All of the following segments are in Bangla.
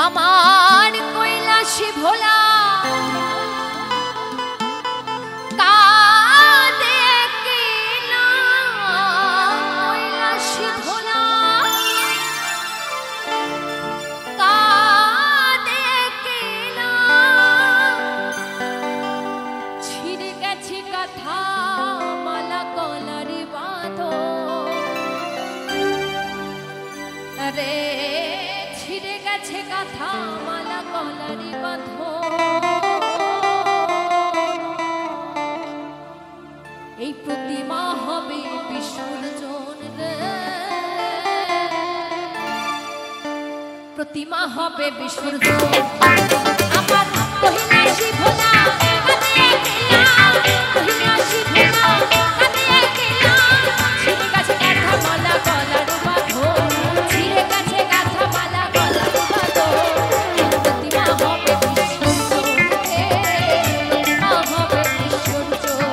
আমার কৈলাসী ভোলা কাঁদে কেলা, কৈলাসী ভোলা কাঁদে কেলা, ছিঁড়ে গেছে কথা মালা গলারে বাঁধো রে, ছিঁড়ে গেছে কথা মালা গলারে বাঁধো। এই প্রতিমা হবে বিসর্জন রে, প্রতিমা হবে বিসর্জন। আমার কৈলাসী ভোলা কাঁদে কেলা, কৈলাসী ভোলা কাঁদে কেলা, ছিঁড়ে গেছে কথা মালা গলারে বাঁধো, ছিঁড়ে গেছে কথা মালা গলারে বাঁধো। প্রতিমা হবে বিসর্জন রে, প্রতিমা হবে বিসর্জন।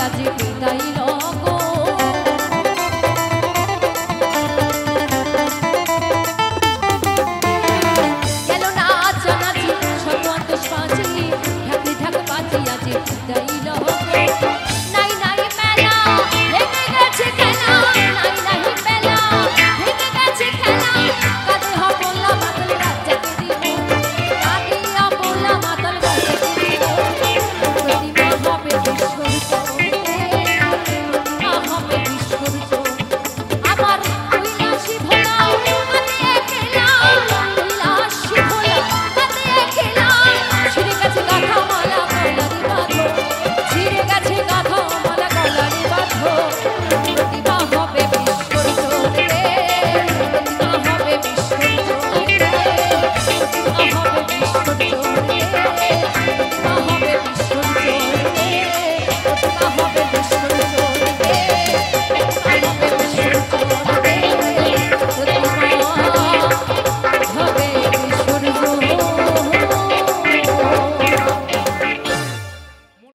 আজি বিদায় লগো